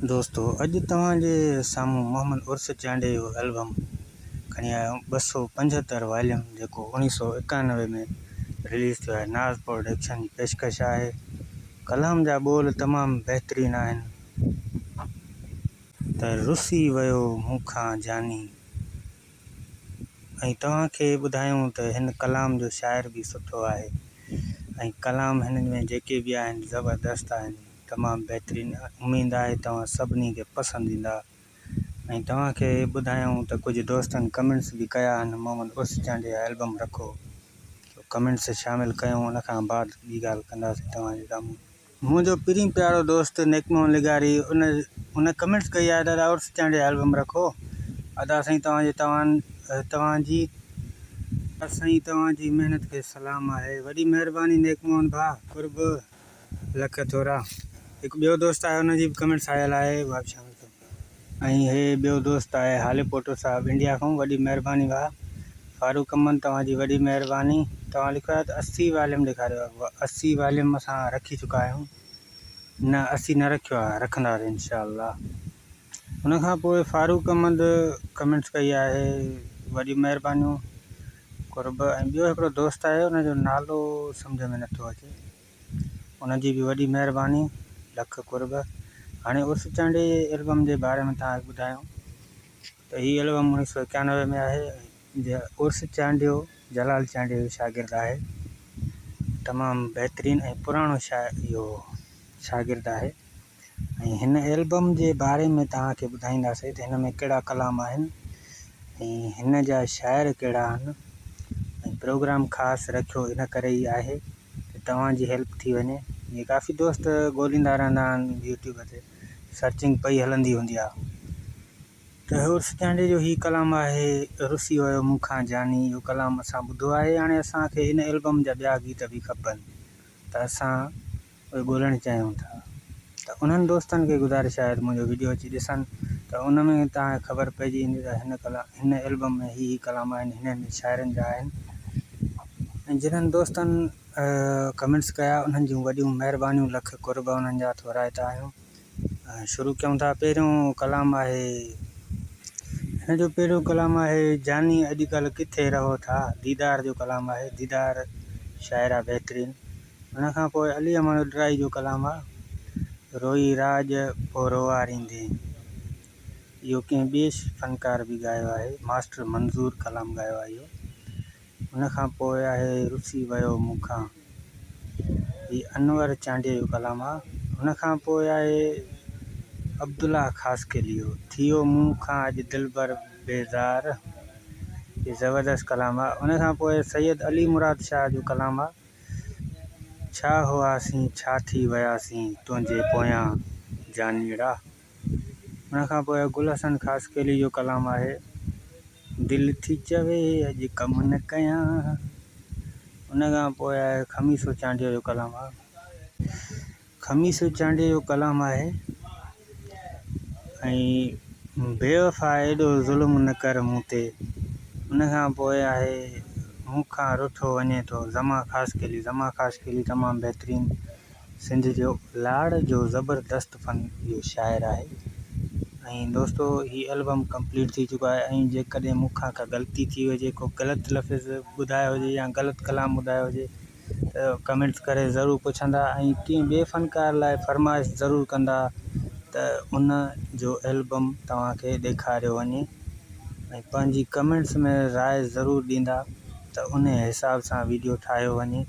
दोस्तों अॼु तव्हांजे साम्हूं मोहम्मद उर्स चांडे जो एल्बम खणी आयो 275 वॉल्यूम जेको 1991 में रिलीज़ थियो आहे। नाज़ प्रोडक्शन जी पेशकश आहे। कलाम जा ॿोल तमामु बहितरीनु आहिनि त रुसी वियो मूंखां जानी। ऐं तव्हांखे ॿुधायूं त हिन कलाम जो शाइर बि सुठो आहे ऐं कलाम हिन में जेके बि आहिनि ज़बरदस्त आहिनि, तमामु बहितरीनु। उमेद आहे तव्हां सभिनी खे पसंदि ईंदा। ऐं तव्हांखे ॿुधायूं त कुझु दोस्तनि कमेंट्स बि कया आहिनि, मोहम्मद उर्स चांडे जा एल्बम रखो, कमेंट्स शामिलु कयूं। उनखां बाद ॿी ॻाल्हि कंदासीं तव्हांजे साम्हूं। मुंहिंजो पहिरीं प्यारो दोस्त नेकमोहन लिगारी उन कमेंट्स कई आहे, दादा उर्स चांडे जा एल्बम रखो। अदा साईं तव्हांजी महिनत खे सलाम आहे। वॾी महिरबानी नेकमोहन भाउ, कुर्ब लख थोरा। हिकु ॿियो दोस्त आहे, हुनजी बि कमेंट्स आयल आहे, उहा बि शामिलु कयो। ऐं हे ॿियो दोस्त आहे हाले पोटो साहिबु इंडिया खां, वॾी महिरबानी भाउ। फारूक अमन, तव्हांजी वॾी महिरबानी। तव्हां लिखियो आहे त 80 वॉल्यूम ॾेखारियो आहे। 80 वॉल्यूम असां रखी चुका आहियूं। न 80 न रखियो आहे, रखंदासीं इंशाअल्लाह। उनखां पोइ फारूक अहमद कमेंट्स कई आहे, वॾी महिरबानियूं कुर्ब। ऐं ॿियो हिकिड़ो दोस्त आहे, हुनजो नालो सम्झ में नथो अचे, उनजी बि वॾी महिरबानी, लख कुर्ब। हाणे उर्स चांडे एल्बम जे बारे में तव्हांखे ॿुधायूं त हीअ एल्बम 1991 में आहे। उर्स चांडियो जलाल चांडे जो शागिर्दु आहे। तमामु बहितरीनु ऐं पुराणो इहो शागिर्दु आहे। ऐं हिन एल्बम जे बारे में तव्हांखे ॿुधाईंदासीं त हिन में कहिड़ा कलाम आहिनि ऐं हिन जा शाइर कहिड़ा आहिनि। ऐं प्रोग्राम ख़ासि रखियो इन करे ई आहे त तव्हांजी हेल्प थी वञे। इहे काफ़ी दोस्त ॻोल्हींदा रहंदा आहिनि, यूट्यूब ते सर्चिंग पई हलंदी हूंदी आहे। त उर्स चांडे जो हीउ कलाम आहे, रुसी वियो मूंखां जानी। इहो कलाम असां ॿुधो आहे। हाणे असांखे हिन एल्बम जा ॿिया गीत बि खपनि त असां उहे ॻोल्हणु चाहियूं था। त उन्हनि दोस्तनि खे गुज़ारिश आहे त मुंहिंजो वीडियो अची ॾिसनि, त उन में तव्हांखे ख़बर पइजी वेंदी त हिन एल्बम में ही कलाम आहिनि, हिननि शाइरनि जा आहिनि। ऐं जिन्हनि दोस्तनि कमेंट्स कया उन्हनि जूं वॾियूं महिरबानियूं, लख कुर्ब उन्हनि जा थोराइता आहियूं। शुरू कयूं था। पहिरियों कलाम आहे, हिन जो पहिरियों कलाम आहे, जानी अॼुकल्ह किथे रहो था। दीदार जो कलाम आहे, दीदार शाइर आहे बहितरीनु। हुनखां पोइ अली अहमद उडराई जो कलाम आहे, रोई राज पोइ रोवारींदे। इहो कंहिं ॿिए फ़नकार बि ॻायो आहे, मास्टर मंज़ूर कलाम ॻायो आहे इहो। हुनखां पोइ आहे रुसी वियो मूंखां, हीउ अनवर चांडे जो कलाम आहे। हुनखां पोइ आहे अब्दुल्ला ख़ासकेली जो, थियो मूंखां अॼु दिलबर बेज़ार। इहो ज़बरदस्त कलाम आहे। उनखां पोइ सैयद अली मुराद शाह जो कलाम आहे, छा हुआसीं छा थी वियासीं तुंहिंजे पोयां जानीड़ा। उनखां पोइ गुल हसन ख़ासकेली जो कलाम आहे, दिलि थी चवे अॼु कमु न कयां। उनखां पोइ आहे खमीसो चांडे जो कलाम आहे, खमीसो चांडे जो कलाम आहे। ऐं बेवफ़ा एॾो ज़ुल्म न कर मूं ते। उनखां पोइ आहे मूंखां रुठो वञे थो, ज़मा ख़ासकेली तमामु बहितरीनु सिंध जो लाड़ जो ज़बरदस्त फ़न इहो शाइर आहे। ऐं दोस्तो हीउ एल्बम कंप्लीट थी चुको आहे। ऐं जेकॾहिं मूंखां का ग़लती थी हुजे, को ग़लति लफ़्ज़ ॿुधायो हुजे या ग़लति कलाम ॿुधायो हुजे त कमेंट्स करे ज़रूरु पुछंदा। ऐं कंहिं ॿिए फ़नकार लाइ फ़रमाइश ज़रूरु कंदा त उन जो एल्बम तव्हांखे ॾेखारियो वञे। ऐं पंहिंजी कमेंट्स में राय ज़रूरु ॾींदा त उन हिसाब सां वीडियो ठाहियो वञे।